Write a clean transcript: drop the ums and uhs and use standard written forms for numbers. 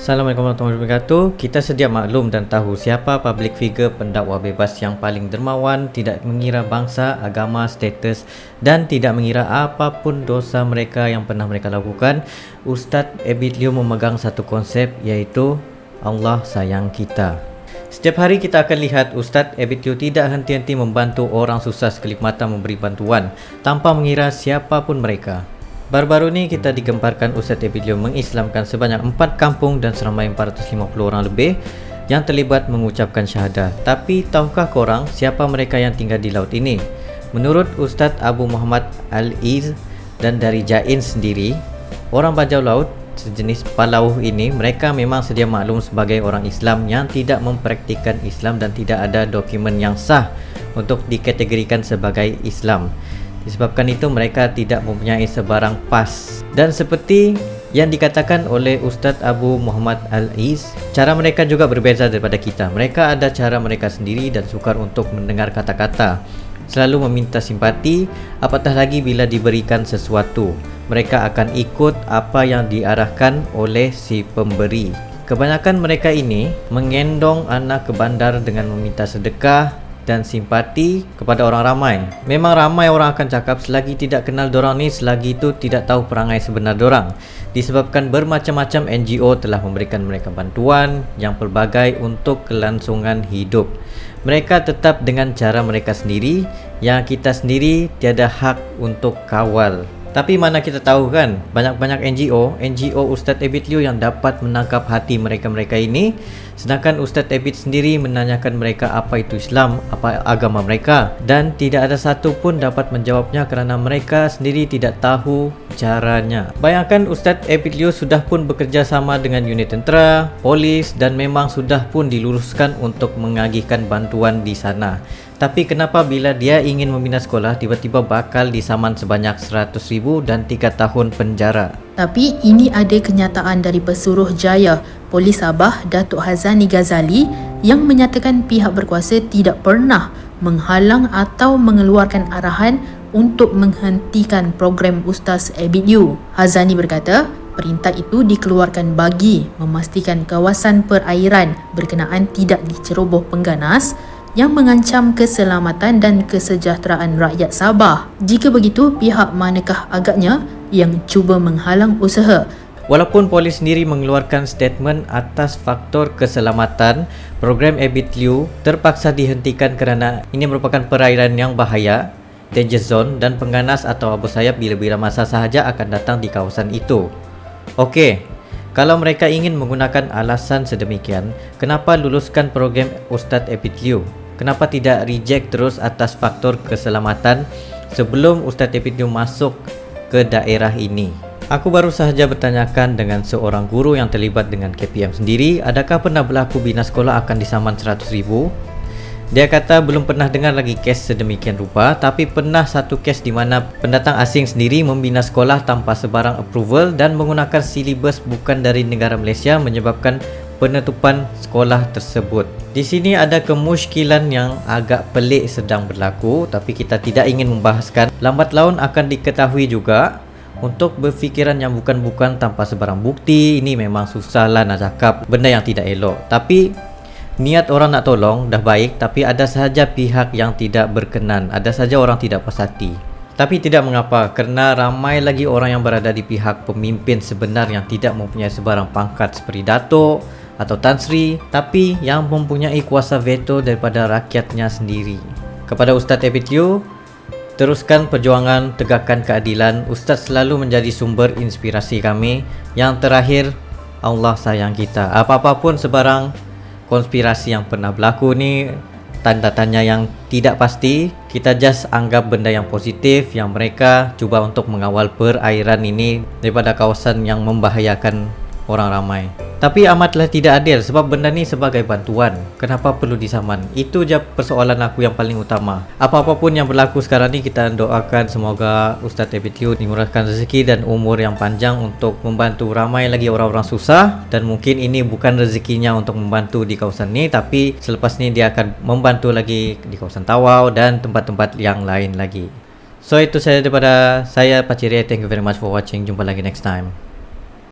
Assalamualaikum warahmatullahi wabarakatuh. Kita sedia maklum dan tahu siapa public figure pendakwah bebas yang paling dermawan, tidak mengira bangsa, agama, status dan tidak mengira apapun dosa mereka yang pernah mereka lakukan. Ustadz Abid Liu memegang satu konsep, iaitu Allah sayang kita. Setiap hari kita akan lihat Ustadz Abid Liu tidak henti-henti membantu orang susah sekelip mata memberi bantuan tanpa mengira siapapun mereka. Baru-baru ni kita digemparkan Ustadz Abid Liu mengislamkan sebanyak 4 kampung dan seramai 450 orang lebih yang terlibat mengucapkan syahadah. Tapi tahukah korang siapa mereka yang tinggal di laut ini? Menurut Ustadz Abu Muhammad Al-Iz dan dari Jain sendiri, orang bajau laut sejenis palauh ini mereka memang sedia maklum sebagai orang Islam yang tidak mempraktikkan Islam dan tidak ada dokumen yang sah untuk dikategorikan sebagai Islam. Disebabkan itu mereka tidak mempunyai sebarang pas. Dan seperti yang dikatakan oleh Ustadz Abu Muhammad Al-Iz, cara mereka juga berbeza daripada kita. Mereka ada cara mereka sendiri dan sukar untuk mendengar kata-kata, selalu meminta simpati, apatah lagi bila diberikan sesuatu. Mereka akan ikut apa yang diarahkan oleh si pemberi. Kebanyakan mereka ini mengendong anak ke bandar dengan meminta sedekah dan simpati kepada orang ramai. Memang ramai orang akan cakap selagi tidak kenal dorang ni, selagi itu tidak tahu perangai sebenar dorang. Disebabkan bermacam-macam NGO telah memberikan mereka bantuan yang pelbagai untuk kelangsungan hidup. Mereka tetap dengan cara mereka sendiri yang kita sendiri tiada hak untuk kawal. Tapi mana kita tahu kan, banyak-banyak NGO Ustadz Abid Liu yang dapat menangkap hati mereka-mereka ini, sedangkan Ustadz Abid sendiri menanyakan mereka apa itu Islam, apa agama mereka, dan tidak ada satu pun dapat menjawabnya kerana mereka sendiri tidak tahu caranya. Bayangkan Ustadz Abid Liu sudah pun bekerja sama dengan unit tentera, polis dan memang sudah pun diluluskan untuk mengagihkan bantuan di sana. Tapi kenapa bila dia ingin membina sekolah tiba-tiba bakal disaman sebanyak 100,000 dan 3 tahun penjara? Tapi ini ada kenyataan dari Pesuruhjaya Polis Sabah Datuk Hazani Ghazali yang menyatakan pihak berkuasa tidak pernah menghalang atau mengeluarkan arahan untuk menghentikan program Ustaz Abid Liu. Hazani berkata, perintah itu dikeluarkan bagi memastikan kawasan perairan berkenaan tidak diceroboh pengganas yang mengancam keselamatan dan kesejahteraan rakyat Sabah. Jika begitu, pihak manakah agaknya yang cuba menghalang usaha? Walaupun polis sendiri mengeluarkan statement atas faktor keselamatan, program Abid Liu terpaksa dihentikan kerana ini merupakan perairan yang bahaya, danger zone dan pengganas atau abu sayyaf bila-bila masa sahaja akan datang di kawasan itu. Okey, kalau mereka ingin menggunakan alasan sedemikian, kenapa luluskan program Ustadz Abid Liu? Kenapa tidak reject terus atas faktor keselamatan sebelum Ustadz Abid Liu masuk ke daerah ini? Aku baru sahaja bertanyakan dengan seorang guru yang terlibat dengan KPM sendiri, adakah pernah berlaku bina sekolah akan disaman 100,000? Dia kata belum pernah dengar lagi kes sedemikian rupa, tapi pernah satu kes di mana pendatang asing sendiri membina sekolah tanpa sebarang approval dan menggunakan silibus bukan dari negara Malaysia menyebabkan penutupan sekolah tersebut. Di sini ada kemusykilan yang agak pelik sedang berlaku, tapi kita tidak ingin membahaskan. Lambat laun akan diketahui juga. Untuk berfikiran yang bukan-bukan tanpa sebarang bukti, ini memang susahlah nak cakap benda yang tidak elok. Tapi niat orang nak tolong dah baik, tapi ada sahaja pihak yang tidak berkenan, ada sahaja orang tidak puas hati. Tapi tidak mengapa, kerana ramai lagi orang yang berada di pihak pemimpin sebenar yang tidak mempunyai sebarang pangkat seperti Datuk atau Tan Sri, tapi yang mempunyai kuasa veto daripada rakyatnya sendiri. Kepada Ustadz Abid Liu, teruskan perjuangan tegakkan keadilan. Ustaz selalu menjadi sumber inspirasi kami. Yang terakhir, Allah sayang kita. Apa-apa pun sebarang konspirasi yang pernah berlaku ni, tanda tanya yang tidak pasti, kita just anggap benda yang positif yang mereka cuba untuk mengawal perairan ini daripada kawasan yang membahayakan orang ramai. Tapi amatlah tidak adil sebab benda ni sebagai bantuan. Kenapa perlu disaman? Itu je persoalan aku yang paling utama. Apa-apa pun yang berlaku sekarang ni, kita doakan semoga Ustadz Abid Liu dimurahkan rezeki dan umur yang panjang untuk membantu ramai lagi orang-orang susah. Dan mungkin ini bukan rezekinya untuk membantu di kawasan ni, tapi selepas ni dia akan membantu lagi di kawasan Tawau dan tempat-tempat yang lain lagi. So itu saja daripada saya, Pak Ciri. Thank you very much for watching. Jumpa lagi next time.